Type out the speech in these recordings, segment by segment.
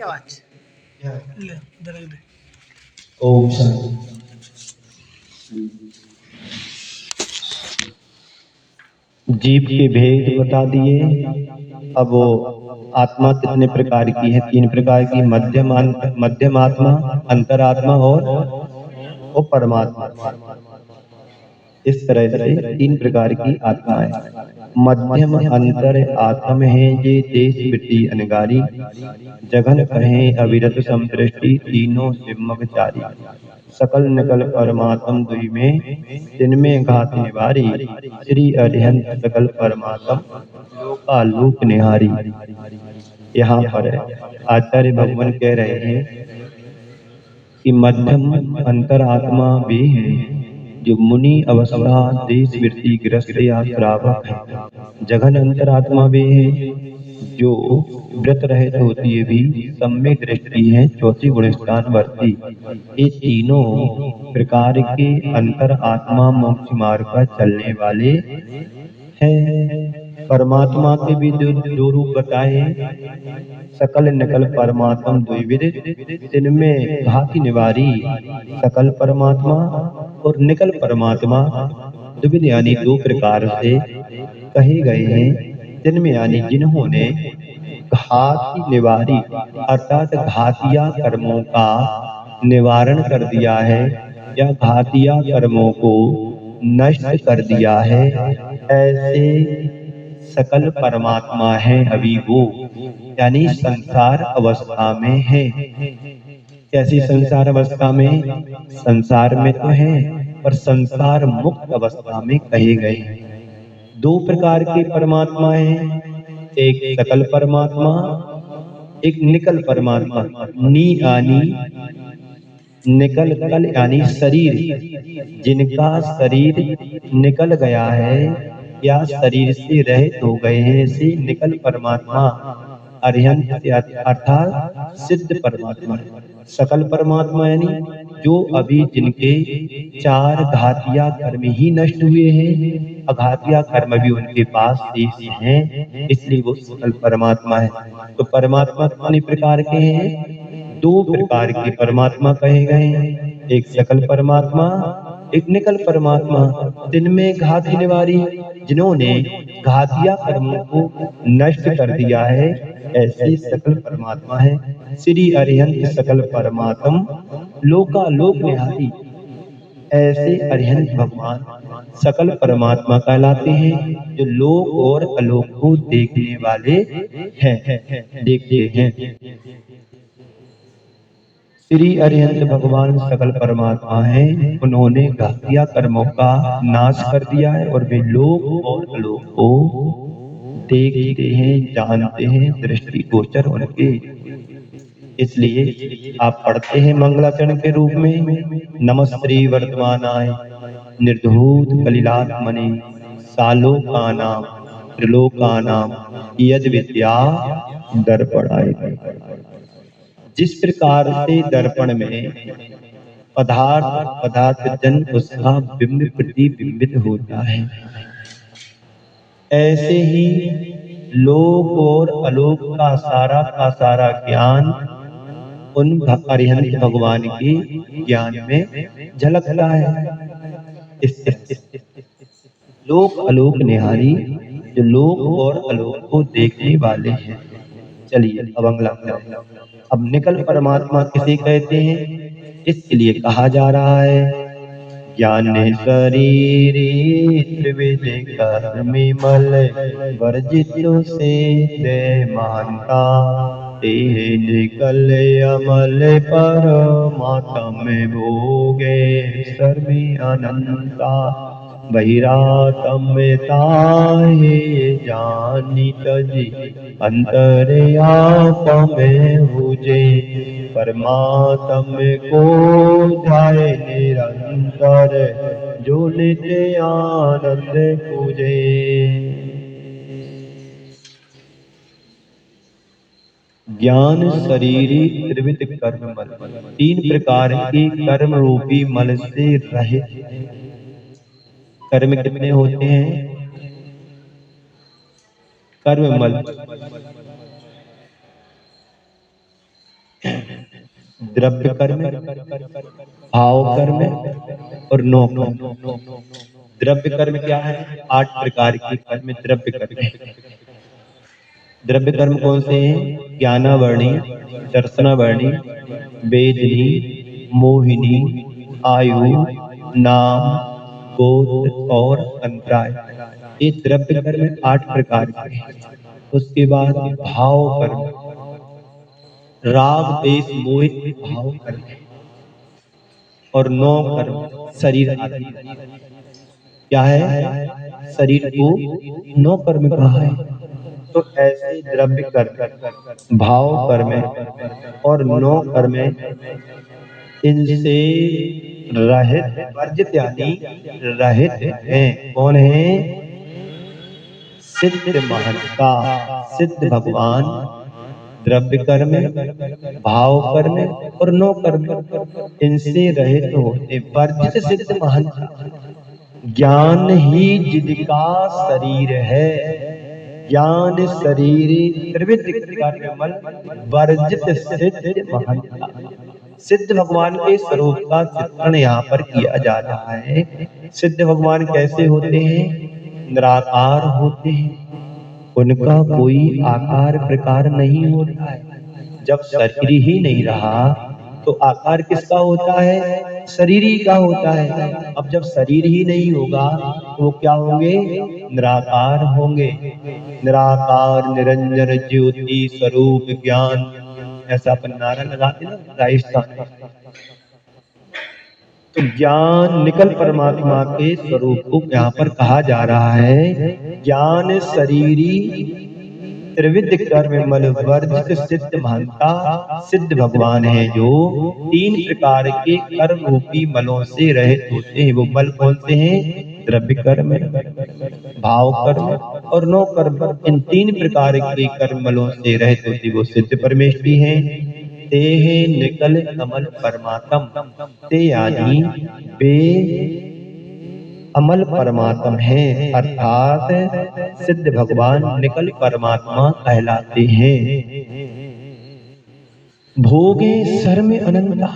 आवाज ले दे दे। ओम शांति। जीव के भेद बता दिए। अब वो आत्मा कितने प्रकार की है? 3 प्रकार की, मध्यम आत्मा, अंतरात्मा और परमात्मा। इस तरह से 3 प्रकार की आत्माएं। मध्यम अंतर आत्मा में है जे देश वृत्ति अनगारी, जघन कहें अविरत समदृष्टि, तीनों सिम्मगचारी। सकल निकल परमात्म दुई में, तिनमें घात निवारी, श्री अरिहंत सकल परमात्म लोकालोक निहारी। यहाँ पर आचार्य भगवान कह रहे हैं कि मध्यम अंतरात्मा वे हैं जो मुनि अवस्था देश वृत्ति ग्रस्त या श्रावक है। जघन अंतरात्मा वे हैं जो व्रत रहित होती है भी सम्यक दृष्टि है, चौथी गुण स्थान वर्ती। ये तीनों प्रकार के अंतर आत्मा मोक्ष मार्ग पर चलने वाले हैं। परमात्मा के भी दो रूप बताए, सकल निकल परमात्म द्विविध, जिनमें घाति निवारी। सकल परमात्मा और निकल परमात्मा द्विविध यानी 2 प्रकार से कहे गए हैं। जिनमें यानी जिन्होंने घाति निवारी अर्थात घातिया कर्मों का निवारण कर दिया है या घातिया कर्मों को नष्ट कर दिया है, ऐसे सकल परमात्मा है अभी वो, यानी संसार अवस्था में है। कैसी संसार अवस्था में? संसार में तो है पर संसार मुक्त अवस्था में कहे गए हैं। 2 प्रकार के परमात्मा हैं, एक सकल परमात्मा, एक निकल परमात्मा। नी यानी निकल, कल यानी शरीर। जिनका शरीर निकल गया है या शरीर से रहित हो गए हैं, ऐसे निकल परमात्मा अरिहंत अर्थात सिद्ध परमात्मा है। सकल परमात्मा यानी जो अभी जिनके 4 घातिया कर्म ही नष्ट हुए हैं, अघातिया कर्म भी उनके पास शेष हैं, इसलिए वो सकल परमात्मा है। तो परमात्मा कितने प्रकार के हैं? 2 प्रकार के परमात्मा कहे गए हैं, एक सकल परमात्मा, एक निकल परमात्मा। जिनमें घाति निवारी, जिन्होंने घातिया कर्मों को नष्ट कर दिया है, ऐसे सकल परमात्मा है। श्री अरिहंत सकल परमात्म लोकालोक निहारी। ऐसे अरिहंत भगवान सकल परमात्मा कहलाते हैं जो लोक और अलोक को देखने वाले हैं, देखते हैं। श्री अरिहंत भगवान सकल परमात्मा हैं, उन्होंने घातिया कर्मों का नाश कर दिया है और वे लोक और अलोक को देखते हैं, जानते हैं, दृष्टि गोचर उनके। इसलिए आप पढ़ते हैं मंगलाचरण के रूप में, नमस्त्री वर्तमानाय निर्धूत कलिलात्मने सालोकानाम त्रिलोकानाम यद विद्या दर्पणाय। जिस प्रकार से दर्पण में पदार्थ जन उसका बिंब प्रतिबिंबित होता है, ऐसे ही लोक और अलोक का सारा ज्ञान उन अरिहंत भगवान के ज्ञान में झलकता है। इस तरह लोक अलोक निहारी, जो लोक और अलोक को देखने वाले हैं। चलिए अब अगला। अब निकल परमात्मा किसे कहते हैं? इसके लिए कहा जा रहा है, ज्ञान शरीर त्रिविध कर्म मल, वर्जित से ते महानता, ते निकल अमल परमात्म भोगे सर्वे अनंता। बहिरातम्य ताहे जानी तजी, अंतर्याप में हुजे, परमात्म को ध्याय निरंतर, जो नित्य आनंद पूजे। ज्ञान शरीरी त्रिविध कर्म मल, 3 प्रकार के कर्म रूपी मल से रहित। कर्म कितने होते हैं? कर्म मल द्रव्य कर्म, भाव कर्म और नो कर्म। द्रव्य कर्म क्या है? 8 प्रकार की कर्म द्रव्य कर्म है। द्रव्य कर्म कौन से हैं? ज्ञानावर्णी, दर्शनावर्णी, वेदनी, मोहिनी, आयु, नाम, गोत्र और अंतराय। ये द्रव्य कर्म 8 प्रकार के हैं। उसके बाद भाव कर्म, राग देश मोहित भाव कर्म और 9 कर्म शरीर आदि। क्या है? शरीर को 9 कर्म कहा है। तो ऐसे द्रव्य कर्म, भाव कर्म और 9 कर्म, इनसे रहित वर्जित यानी रहित हैं। कौन है? सिद्ध महंता, सिद्ध भगवान द्रव्य कर्म, भाव कर्म और 9 कर्म, इनसे रहित होते वर्जित सिद्ध महंता। ज्ञान ही जिनका शरीर है, ज्ञान शरीर त्रिविध कर्ममल वर्जित सिद्ध महंता। सिद्ध भगवान के स्वरूप का चित्रण यहाँ पर किया जा रहा है। सिद्ध भगवान कैसे होते हैं? निराकार होते हैं, उनका कोई आकार प्रकार नहीं होता है। जब शरीर ही नहीं रहा तो आकार किसका होता है? शरीर ही का होता है। अब जब शरीर ही नहीं होगा तो वो क्या होंगे? निराकार होंगे। निराकार निरंजन ज्योति स्वरूप ज्ञान, ऐसा अपन नारा लगाते ना राजस्थान में। तो ज्ञान निकल परमात्मा के स्वरूप को यहाँ पर कहा जा रहा है। ज्ञान शरीरी त्रिविध कर्म मल वर्जित सिद्ध महंता। सिद्ध भगवान है जो 3 प्रकार के कर्म रूपी मलों से रहित होते हैं। वो मल कौन से हैं? द्रव्य कर्म, भाव कर्म और 9 कर्म। इन 3 प्रकार के कर्म मलों से रहित होते वो सिद्ध परमेश्वरी हैं। ते निकल कमल परमात्म, ते यानी वे अमल परमात्म है, अर्थात सिद्ध भगवान निकल परमात्मा कहलाते हैं। भोगे सर्व अनंता,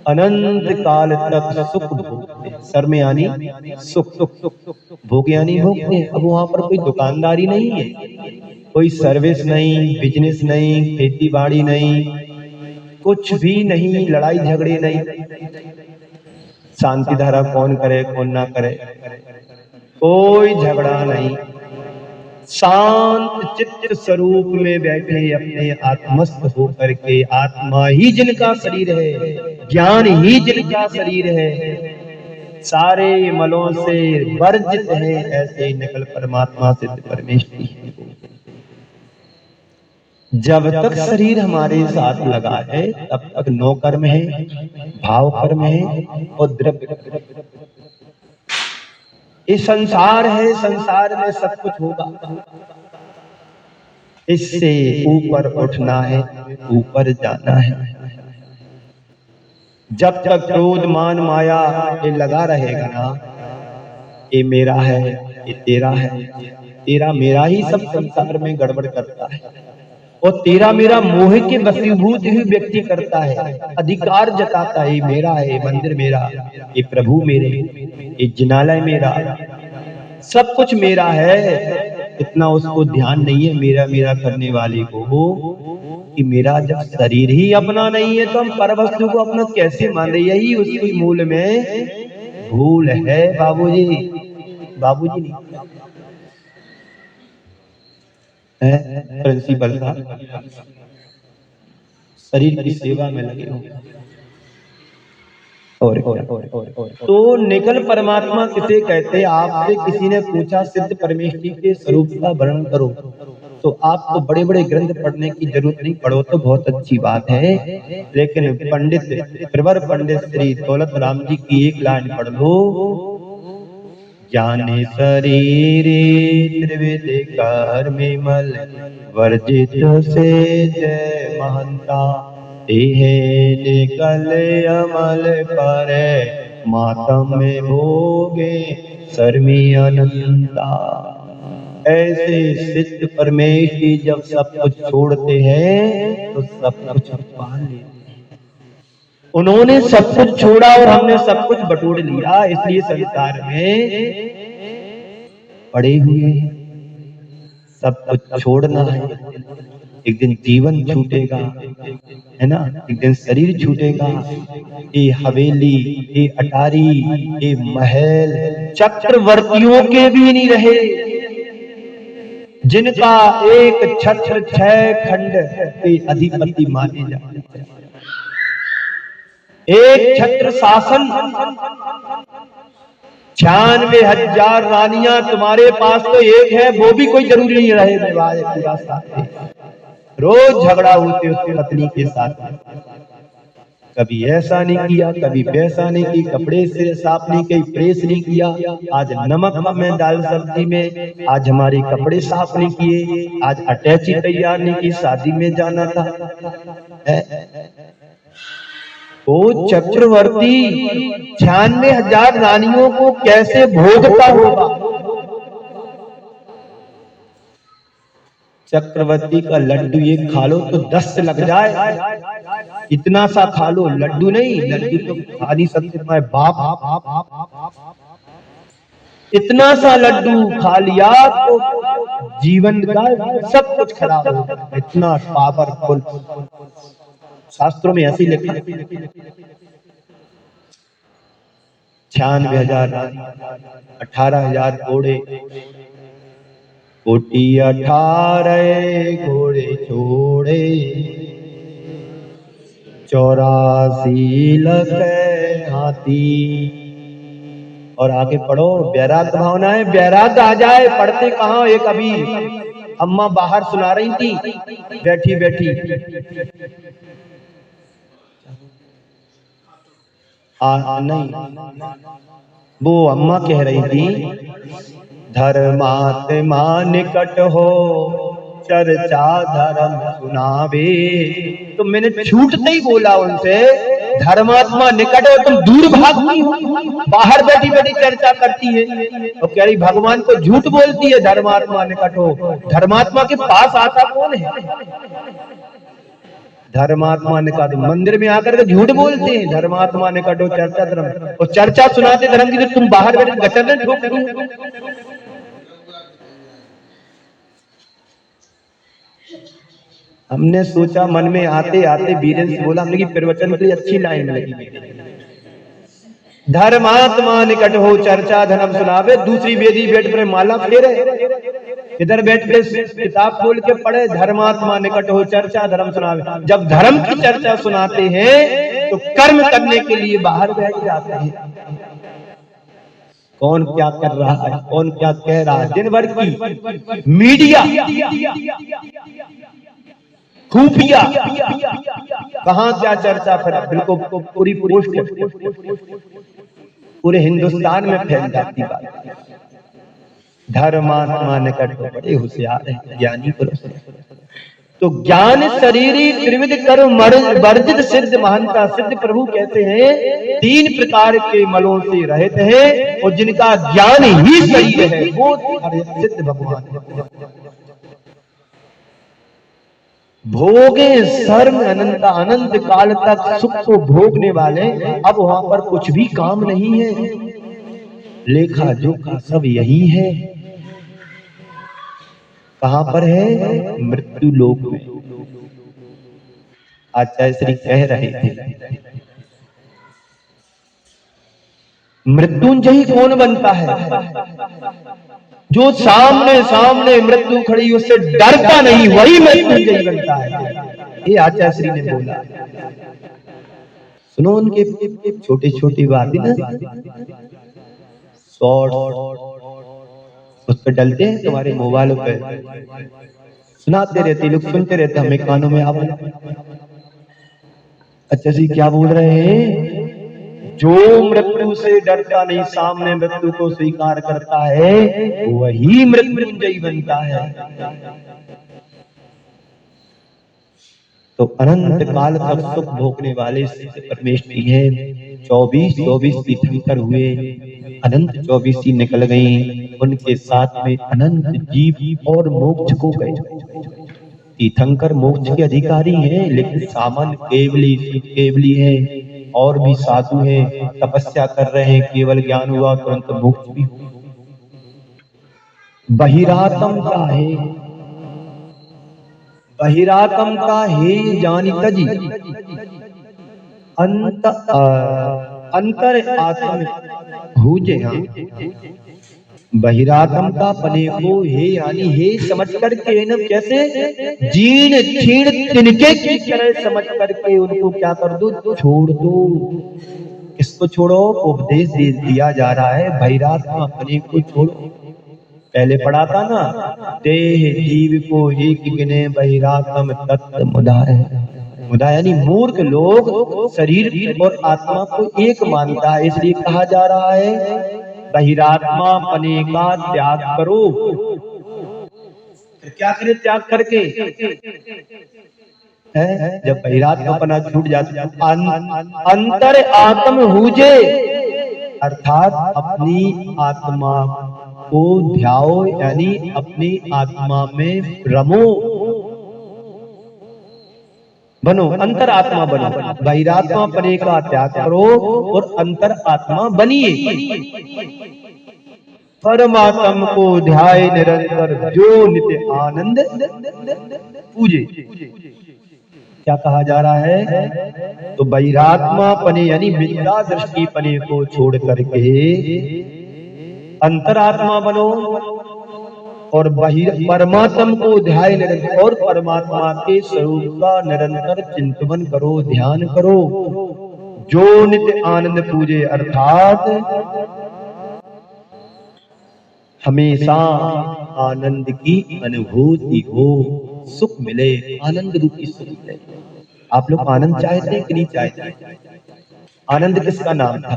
अनंत काल तक सुख भोगते। सर्व यानी सुख, भोग यानी भोगते। अब वहां पर कोई दुकानदारी नहीं है, कोई सर्विस नहीं, बिजनेस नहीं, खेती बाड़ी नहीं, कुछ भी नहीं, लड़ाई झगड़े नहीं। शांति धारा कौन करे कौन ना करे, कोई झगड़ा नहीं। शांत चित्त स्वरूप में बैठे अपने आत्मस्थ होकर के, आत्मा ही जिनका शरीर है, ज्ञान ही जिनका शरीर है, सारे मलों से वर्जित है, ऐसे निकल परमात्मा सिद्ध परमेश्वरी है। जब तक शरीर हमारे साथ लगा है तब तक 9 कर्म है, भाव कर्म है और द्रव्य कर्म। ये संसार है, संसार में सब कुछ होगा। इससे ऊपर उठना है, ऊपर जाना है। जब तक क्रोध मान माया ये लगा रहेगा ना, ये मेरा है, ये तेरा है, तेरा मेरा ही सब संसार में गड़बड़ करता है। और तेरा मेरा मोह के वशीभूत ही व्यक्ति करता है, अधिकार जताता है, मेरा है, ये मंदिर मेरा, ये प्रभु मेरे, ये जिनालय मेरा, सब कुछ मेरा है। इतना उसको ध्यान नहीं है मेरा मेरा करने वाले को, कि मेरा जब शरीर ही अपना नहीं है तो हम पर वस्तु को अपना कैसे मान रहे? यही उसकी मूल में भूल है बाबूजी। बाबूजी नहीं है, प्रिंसिपल साहब, शरीर की सेवा में लगे हो। और तो निकल परमात्मा किसे कहते? आपसे किसी ने पूछा सिद्ध परमेश्वरी के स्वरूप का वर्णन करो, तो आप तो बड़े बड़े ग्रंथ पढ़ने की जरूरत नहीं, पढ़ो तो बहुत अच्छी बात है, लेकिन पंडित प्रवर पंडित श्री दौलत राम जी की एक लाइन पढ़ लो। ज्ञाने शरीर त्रिविध कर्म मल वर्जित से जय महंता, निकल अमल पर मातम में भोगे सर्मी अनंता। ऐसे सिद्ध परमेश्वरी जब सब कुछ छोड़ते हैं तो सब कुछ पा लेते हैं। उन्होंने सब कुछ छोड़ा और हमने सब कुछ बटोर लिया, इसलिए संसार में पड़े हुए हैं। सब कुछ छोड़ना है, एक दिन जीवन छूटेगा, है ना, एक दिन शरीर छूटेगा। ये हवेली, ये अटारी, ये महल चक्रवर्तियों के भी नहीं रहे, जिनका एक छत्र 6 खंड के अधिपति माने जाते हैं। एक छत्र शासन, 96,000 रानियां तुम्हारे पास तो एक है, वो भी कोई जरूरी नहीं रहे निभाए पूरा साथ। रोज झगड़ा होते उसकी पत्नी के साथ, कभी ऐसा नहीं किया, कभी वैसा नहीं की, कपड़े से साफ नहीं की, प्रेस नहीं किया, आज नमक में डाल सब्जी में, आज हमारे कपड़े साफ नहीं किए, आज अटैची तैयार नहीं की, शादी में जाना था। वो चक्रवर्ती 96,000 रानियों को कैसे भोगता होगा। चक्रवर्ती का लड्डू ये खा लो तो दस्त लग जाए, इतना सा खा लो, लड्डू नहीं, लड्डू तो खा नहीं सकते तुम्हारे बाप, इतना सा लड्डू खा लिया तो जीवन का सब कुछ खराब हो गया, इतना पावरफुल। शास्त्रों में ऐसी लिखा 96,000, 18,000 घोड़े, कोटि 18 घोड़े छोड़े, 84 लाख हाथी। और आगे पढ़ो, बैराग भावना है, बैराग आ जाए। पढ़ते कहाँ, एक अभी अम्मा बाहर सुना रही थी बैठी बैठी, नहीं, वो अम्मा कह रही थी, धर्मात्मा निकट हो चर्चा धर्म सुनावे। तो मैंने छूटते ही बोला उनसे, धर्मात्मा निकट हो, तुम दूर भागती हो, बाहर बैठी बैठी चर्चा करती है। तो कह रही भगवान को झूठ बोलती है, धर्मात्मा निकट हो। धर्मात्मा के पास आता कौन है? धर्मात्मा निकट, मंदिर में आकर के झूठ बोलते हैं, धर्मात्मा निकट हो चर्चा धर्म, और चर्चा सुनाते धर्म की, तो तुम बाहर बैठे गटर में ठोक रही। हमने सोचा, मन में आते आते वीरेंद्र से बोला, हमने की प्रवचन के लिए अच्छी लाइन लगी, धर्मात्मा निकट हो चर्चा धर्म सुनावे। दूसरी वेदी बैठ पर माला फेरे, इधर बैठ के किताब खोल के पढ़े, धर्मात्मा निकट हो चर्चा धर्म सुनावे। जब धर्म की चर्चा सुनाते हैं तो कर्म करने के लिए बाहर बैठ जाते हैं। कौन क्या कर रहा है, कौन क्या कह रहा है, दिन भर की मीडिया, खुफिया, कहां क्या चर्चा, फिर बिल्कुल पूरी पोस्ट पूरे हिंदुस्तान में फैल जाती बात। धर्मात्मा निकट, बड़े होशियार है ज्ञानी पुरुष। तो ज्ञान शरीरी त्रिविध कर्म वर्जित सिद्ध महानता। सिद्ध प्रभु कहते हैं 3 प्रकार के मलों से रहित है, और जिनका ज्ञान ही शरीर है वो सिद्ध भगवान है। भोगे सर्व अनंत, अनंत काल तक सुख को भोगने वाले। अब वहां पर कुछ भी काम नहीं है, लेखा जोखा सब यही है। कहां पर है? मृत्यु लोक में। आचार्य श्री कह रहे थे, मृत्युंजयी कौन बनता है? जो सामने सामने मृत्यु खड़ी उससे डरता नहीं, वही मृत्युंजयी बनता है। ये आचार्य श्री ने बोला। सुनो उनके छोटी छोटी बातें ना, शॉर्ट उस पर डलते हैं तुम्हारे मोबाइल पे, सुनाते रहते लोग, सुनते रहते, हमें कानों में आवाज। अच्छा जी क्या बोल रहे हैं? जो मृत्यु से डरता नहीं, सामने मृत्यु को स्वीकार करता है, वही मृत्युंजयी बनता है। तो अनंत काल तक सुख भोगने वाले परमेश्वरी है। 24 तीर्थंकर हुए, अनंत 24 निकल गई, उनके साथ में अनंत जीव और मोक्ष को गए। तीर्थंकर मोक्ष के अधिकारी हैं, लेकिन सामान्य केवली है। और भी साधु हैं, तपस्या कर रहे हैं, केवल ज्ञान हुआ तुरंत मोक्ष भी हो। बहिरातम का है, बहिरातम का हे जानी तजी अंतर आत्म हुजे। हाँ, बहिरातम का पने को हे यानी हे समझ करके न, कैसे जीर्ण छीण तिनके की तरह समझ करके उनको क्या कर दो, छोड़ दो। इसको छोड़ो, उपदेश दे दिया जा रहा है बहिरात्मा पने को छोड़ो। पहले पढ़ा था ना, देह जीव को एक गिने बहिरात्म तत्व मुदाय। मुदाय यानी मूर्ख लोग शरीर और आत्मा को एक मानता है, इसलिए कहा जा रहा है बहिरात्मा पने का त्याग करो। क्या करे त्याग करके है? जब बहिरात्मापना छूट जाता है, अंतर आत्म हुजे, अर्थात अपनी आत्मा को ध्याओ, यानी अपनी आत्मा में रमो, बनो, अंतर आत्मा बनो। बहिरात्मा पने का त्याग करो और अंतर आत्मा बनिए। परमात्म को ध्याय निरंतर जो नित्य आनंद पूजे। क्या कहा जा रहा है? तो बहिरात्मा पने यानी मिथ्या दृष्टि पने को छोड़ करके अंतरात्मा बनो और परमात्मा को ध्याय निरंतर, और परमात्मा के स्वरूप का निरंतर चिंतन करो, ध्यान करो। जो नित्य आनंद पूजे, अर्थात हमेशा आनंद की अनुभूति हो, सुख मिले, आनंद रूपी सुख मिले। आप लोग आनंद चाहते हैं कि नहीं चाहते? आनंद किसका नाम था?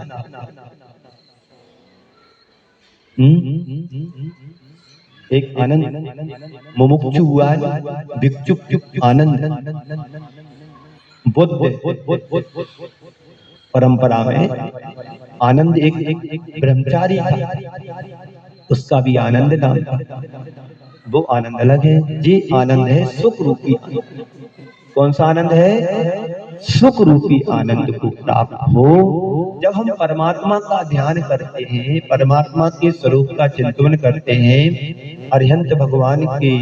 एक आनंद मुमुक्षु हुआ है, भिक्षुक आनंद। बुद्ध परंपरा में आनंद एक ब्रह्मचारी था, उसका भी आनंद नाम था। वो आनंद अलग है, ये आनंद है सुख रूपी आनंद। कौन सा आनंद है? सुख रूपी आनंद को प्राप्त हो। जब हम परमात्मा का ध्यान करते हैं, परमात्मा के स्वरूप का चिंतन करते हैं, अरिहंत भगवान के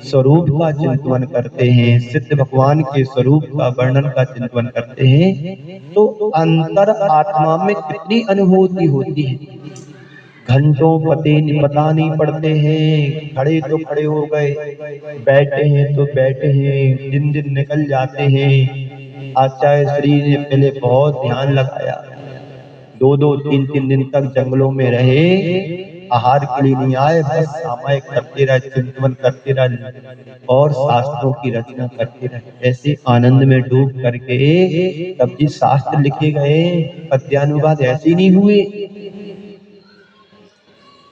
स्वरूप का चिंतन करते हैं, सिद्ध भगवान के स्वरूप का वर्णन का चिंतन करते हैं, तो अंतर आत्मा में कितनी अनुभूति होती है। घंटों पता नहीं पड़ते हैं, खड़े तो खड़े हो गए, बैठे हैं तो बैठे हैं, दिन दिन निकल जाते हैं। आचार्य श्री ने पहले बहुत ध्यान लगाया, 2-2, 3-3 दिन तक जंगलों में रहे, आहार के लिए नहीं आए, बस सामायिक करते रहे, चिंतन करते रहे और शास्त्रों की रचना करते रहे। ऐसे आनंद में डूब करके तब जी शास्त्र लिखे गए, पद्यानुवाद ऐसे नहीं हुए।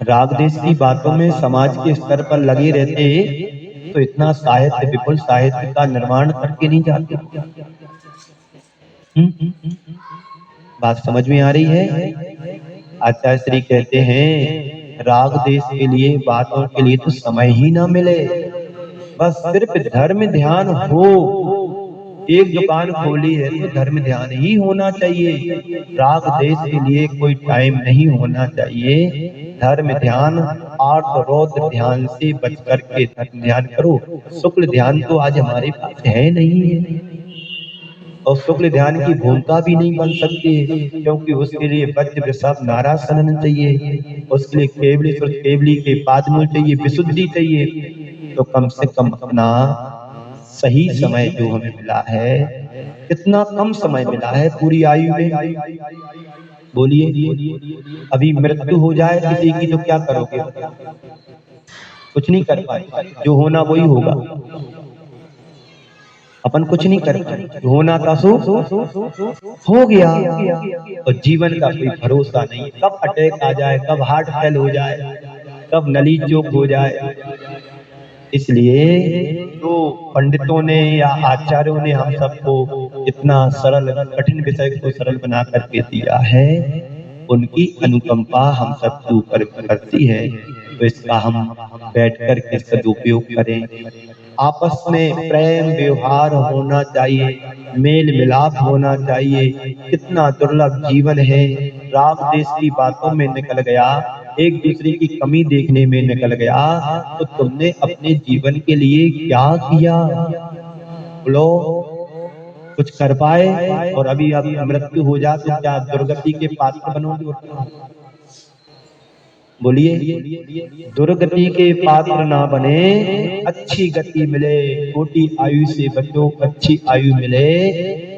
राग देश की बातों में समाज के स्तर पर लगे रहते तो इतना साहित्य, विपुल साहित्य का निर्माण करके नहीं जाते। बात समझ में आ रही है? आचार्य श्री कहते हैं राग देश के लिए, बातों के लिए तो समय ही ना मिले, बस सिर्फ धर्म ध्यान हो। एक दुकान खोली है तो धर्म ध्यान ही होना चाहिए, राग देश के लिए कोई टाइम नहीं होना चाहिए। धर्म ध्यान, आर्त रौद्र ध्यान से बच करके धर्म ध्यान करो। शुक्ल ध्यान तो आज हमारे पास है नहीं है, और शुक्ल ध्यान की भूमिका भी नहीं बन सकती है, क्योंकि उसके लिए वज्र वृषभ नारासन चाहिए, उसके लिए केवली केवली के पादमूल चाहिए, विशुद्धि चाहिए। तो कम से कम अपना सही समय जो हमें मिला है, कितना कम समय मिला है पूरी आयु में, बोलिए। अभी मृत्यु हो जाए किसी की तो क्या करोगे? कुछ नहीं कर पाए, जो होना वही होगा, अपन कुछ नहीं कर पाए, होना था सो हो गया। और जीवन का कोई भरोसा नहीं, कब अटैक आ जाए, कब हार्ट फेल हो जाए, कब नली चोक हो जाए। इसलिए तो पंडितों ने या आचार्यों ने हम सबको इतना सरल, कठिन विषय को सरल बना करके दिया है, उनकी अनुकंपा हम सबके ऊपर करती है। तो इसका हम बैठ कर के सदुपयोग करें, आपस में प्रेम व्यवहार होना चाहिए, मेल मिलाप होना चाहिए। कितना दुर्लभ जीवन है, राग देश की बातों में निकल गया, एक दूसरे की कमी देखने में निकल गया, तो तुमने अपने जीवन के लिए क्या किया? बोलो, कुछ कर पाए? और अभी अब मृत्यु हो जाए तो क्या दुर्गति के पात्र बनोगे? और क्या? बोलिए, दुर्गति के पात्र ना बने, अच्छी गति मिले, छोटी आयु से बचो, अच्छी आयु मिले।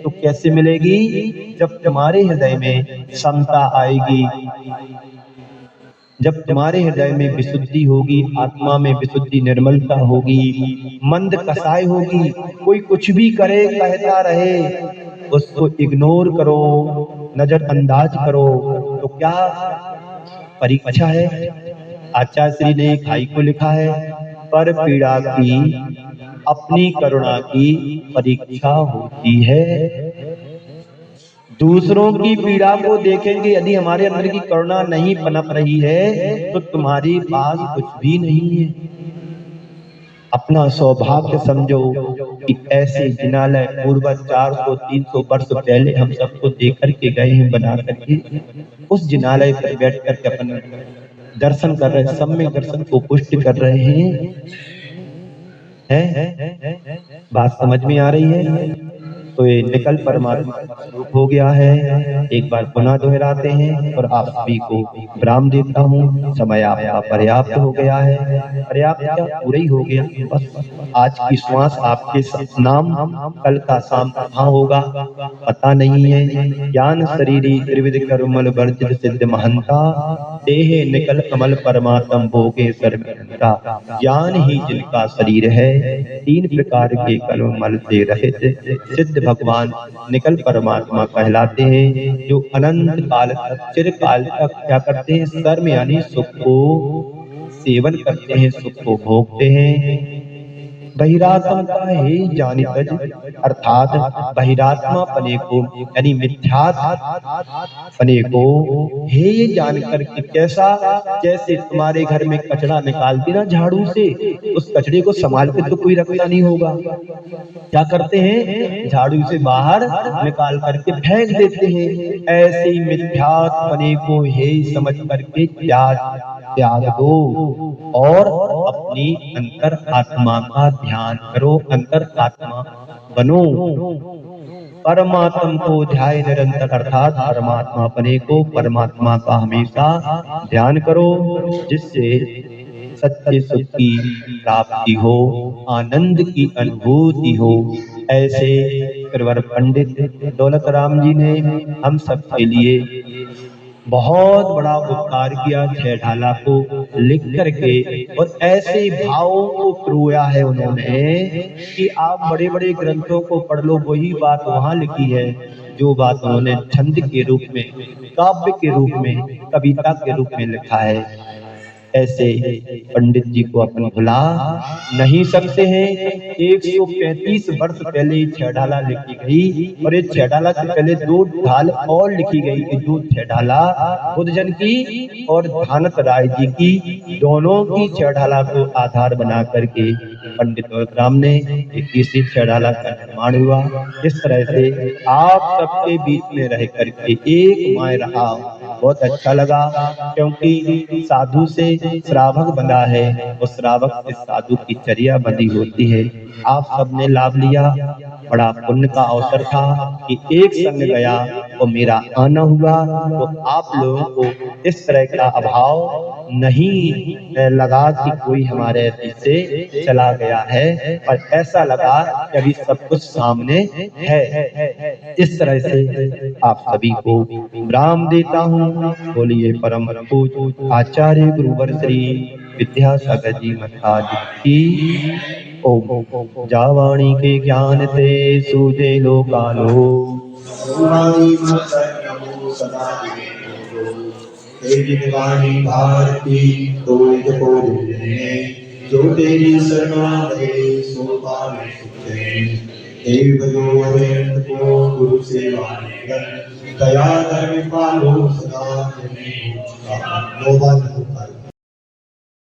तो कैसे मिलेगी? जब तुम्हारे हृदय में समता आएगी, जब तुम्हारे हृदय में विशुद्धि होगी, आत्मा में विशुद्धि निर्मलता होगी, मंद कसाई होगी। कोई कुछ भी करे, कहता रहे, उसको इग्नोर करो, नजरअंदाज करो। तो क्या परीक्षा है? आचार्य श्री ने एक हाइकु लिखा है, पर पीड़ा की अपनी करुणा की परीक्षा होती है। दूसरों की पीड़ा को देखेंगे, यदि हमारे अंदर की करुणा नहीं पनप रही है तो तुम्हारे पास कुछ भी नहीं है। अपना सौभाग्य समझो कि ऐसे जिनालय पूर्वज 400-300 वर्ष पहले हम सबको देख करके गए हैं बना करके। उस जिनालय पर बैठ करके अपन दर्शन कर रहे, सब में दर्शन को पुष्ट कर रहे हैं। बात समझ में आ रही है? तो ये निकल परमात्मा का स्वरूप हो गया है। एक बार पुनः दोहराते हैं और आप सभी को विराम देता हूँ। समय आपका पर्याप्त हो गया है, पर्याप्त क्या, पूरा ही हो गया। बस आज की श्वास आपके नाम, कल का शाम कहाँ होगा पता नहीं है। ज्ञान शरीरी त्रिविध कर्मल वर्जित सिद्ध महंता, देह निकल कमल परमात्म भोगे सर्वहंता। ज्ञान ही जिनका शरीर है, 3 प्रकार के कर्म मल से रहित सिद्ध भगवान निकल परमात्मा कहलाते हैं, जो अनंत काल तक, चिरकाल तक क्या करते हैं? सर्व यानी सुख को सेवन करते हैं, सुख को भोगते हैं। बहिरात्म का है जानी तज, अर्थात बहिरात्मा पने को यानी मिथ्यात पने को हे ये जानकर कि कैसा, जैसे तुम्हारे घर में कचरा निकालती ना झाड़ू से, उस कचरे को संभाल के तो कोई रखता नहीं होगा। क्या करते हैं? झाड़ू से बाहर निकाल करके फेंक देते हैं। ऐसे ही मिथ्यात पने को हे समझ करके त्याग दो और अपनी अंतर आत्मा का ध्यान करो, अंतर आत्मा बनो। परमात्मा को ध्याय निरंतर, अर्थात परमात्मा पने को, परमात्मा का हमेशा ध्यान करो, जिससे सच्चे सुख की प्राप्ति हो, आनंद की अनुभूति हो। ऐसे गिरवर पंडित दौलत राम जी ने हम सबके लिए बहुत बड़ा उपकार किया, 6 ढाला को लिख करके, और ऐसे भावों को पिरोया है उन्होंने कि आप बड़े बड़े ग्रंथों को पढ़ लो, वही बात वहां लिखी है जो बात उन्होंने छंद के रूप में, काव्य के रूप में, कविता के रूप में लिखा है। ऐसे पंडित जी को अपन भुला नहीं सकते हैं। 135 वर्ष पहले 6 ढाला लिखी गई, और ये 6 ढाला से पहले 2 ढाल और लिखी गई कि जो 6 ढाला बुद्धजन की और धानत राय जी की, दोनों की 6 ढाला को आधार बना करके पंडित राम ने 21 6 ढाला का निर्माण हुआ। इस तरह से आप सबके बीच में रह करके एक माय रहा, बहुत अच्छा लगा, क्योंकि साधु से श्रावक बंधा है और श्रावक से साधु की चर्या बंधी होती है। आप सबने लाभ लिया, बड़ा पुण्य का अवसर था कि एक संग गया और मेरा आना हुआ। तो आप लोगों को इस तरह का अभाव नहीं लगा कि कोई हमारे बीच से चला गया है, पर ऐसा लगा कि अभी सब कुछ सामने है। इस तरह से आप सभी को विराम देता हूँ। बोलिए परम पूज्य आचार्य गुरुवर श्री विद्यासागर जी महाराज की ओम। जावाणी के ज्ञान ते सूझे लोकालो, वाणी भारती तो जो तेरी शरणागत सो पावे सुख। को गुरु सेवा दया धर्म पालो सदा।